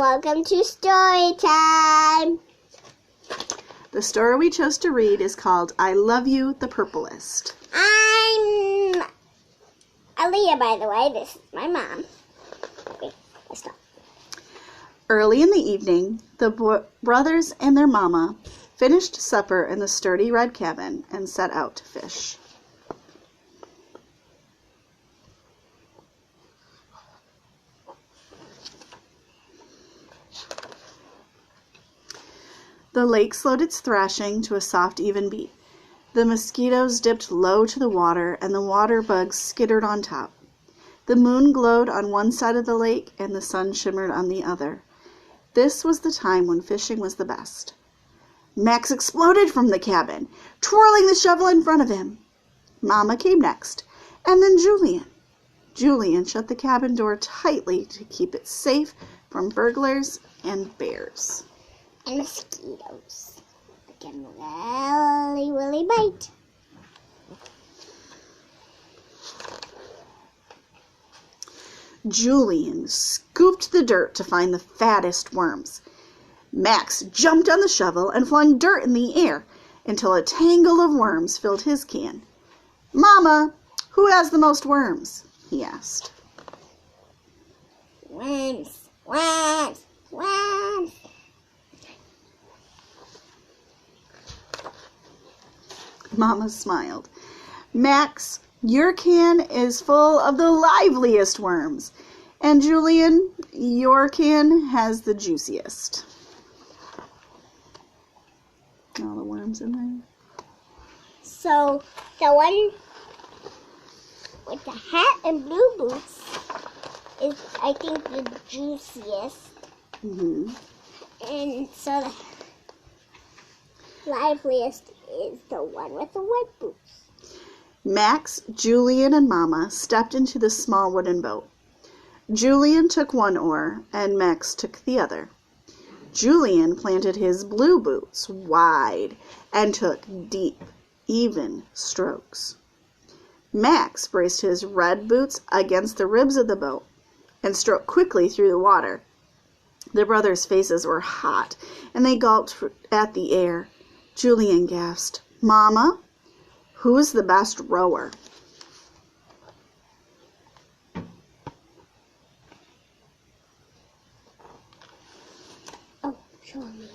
welcome to story time. The story we chose to read is called I Love You, the Purplest. I'm Aaliyah, by the way. This is my mom. Okay, let's stop. Early in the evening, the brothers and their mama finished supper in the sturdy red cabin and set out to fish. The lake slowed its thrashing to a soft, even beat. The mosquitoes dipped low to the water, and the water bugs skittered on top. The moon glowed on one side of the lake, and the sun shimmered on the other. This was the time when fishing was the best. Max exploded from the cabin, twirling the shovel in front of him. Mama came next, and then Julian. Julian shut the cabin door tightly to keep it safe from burglars and bears. And mosquitoes. They can really bite. Julian scooped the dirt to find the fattest worms. Max jumped on the shovel and flung dirt in the air until a tangle of worms filled his can. "Mama, who has the most worms?" he asked. Worms, worms, worms. Mama smiled. "Max, your can is full of the liveliest worms. And Julian, your can has the juiciest." All the worms in there. So, the one with the hat and blue boots is, I think, the juiciest. Mm-hmm. And so the liveliest is the one with the white boots. Max, Julian, and Mama stepped into the small wooden boat. Julian took one oar, and Max took the other. Julian planted his blue boots wide and took deep, even strokes. Max braced his red boots against the ribs of the boat and stroked quickly through the water. The brothers' faces were hot, and they gulped at the air. Julian gasped, "Mama, who's the best rower?" Oh, show me.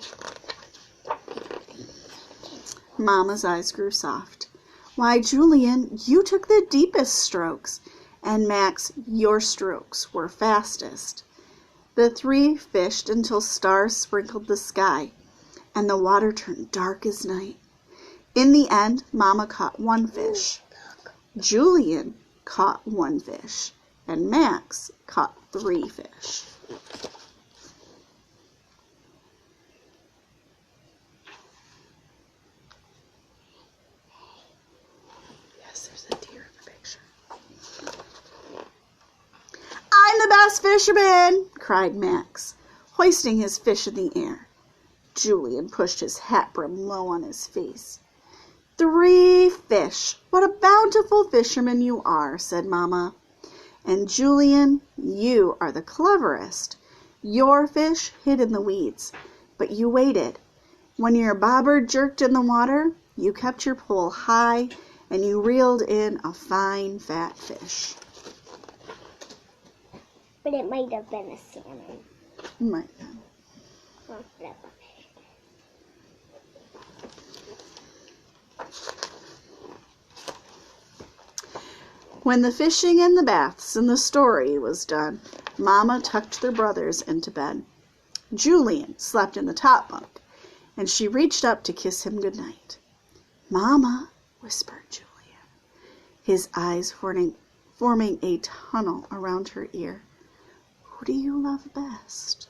Mama's eyes grew soft. "Why, Julian, you took the deepest strokes, and Max, your strokes were fastest." The three fished until stars sprinkled the sky, and the water turned dark as night. In the end, Mama caught one fish. Julian caught one fish, and Max caught 3 fish. Yes, there's a deer in the picture. "I'm the best fisherman!" cried Max, hoisting his fish in the air. Julian pushed his hat brim low on his face. 3 fish! What a bountiful fisherman you are," said Mama. "And Julian, you are the cleverest. Your fish hid in the weeds, but you waited. When your bobber jerked in the water, you kept your pole high, and you reeled in a fine, fat fish." But it might have been a salmon. Might have. Oh, whatever. When the fishing and the baths and the story was done, Mama tucked their brothers into bed. Julian slept in the top bunk, and she reached up to kiss him good night. "Mama," whispered Julian, his eyes forming a tunnel around her ear, "who do you love best?"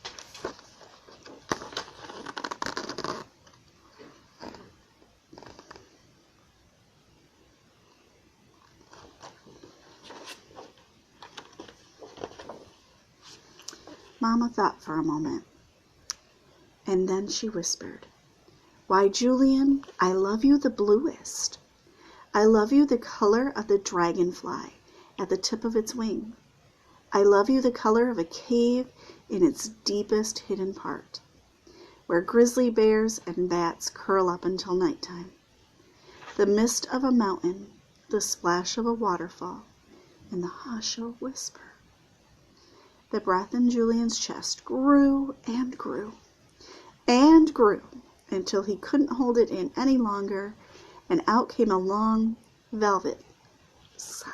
Mama thought for a moment, and then she whispered, "Why, Julian, I love you the bluest. I love you the color of the dragonfly at the tip of its wing. I love you the color of a cave in its deepest hidden part, where grizzly bears and bats curl up until nighttime. The mist of a mountain, the splash of a waterfall, and the hush of a whisper. The breath in Julian's chest grew and grew and grew until he couldn't hold it in any longer, and out came a long, velvet sigh.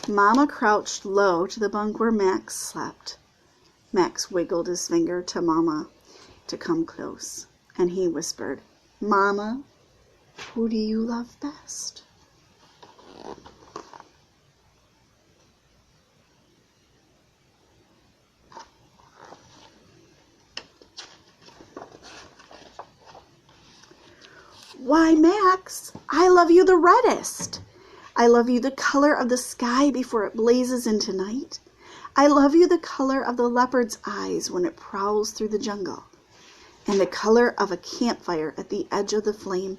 Mama crouched low to the bunk where Max slept. Max wiggled his finger to Mama to come close, and he whispered, "Mama, who do you love best?" "Why, Max, I love you the reddest. I love you the color of the sky before it blazes into night. I love you the color of the leopard's eyes when it prowls through the jungle, and the color of a campfire at the edge of the flame.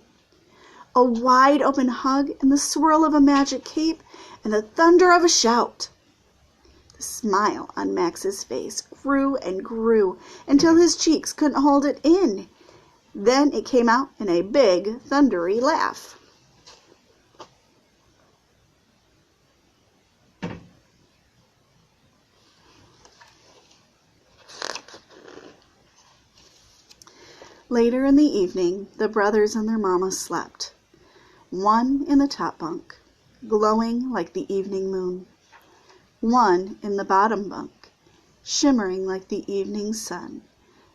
A wide open hug and the swirl of a magic cape and the thunder of a shout." The smile on Max's face grew and grew until his cheeks couldn't hold it in. Then it came out in a big, thundery laugh. Later in the evening, the brothers and their mama slept. One in the top bunk, glowing like the evening moon. One in the bottom bunk, shimmering like the evening sun.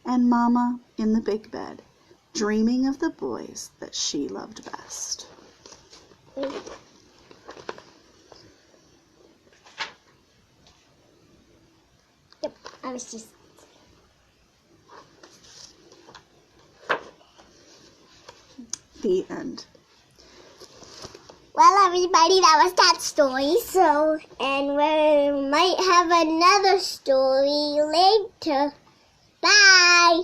And Mama in the big bed, dreaming of the boys that she loved best. Yep, I was just... The end. Well, everybody, that was that story. So, and we might have another story later. Bye!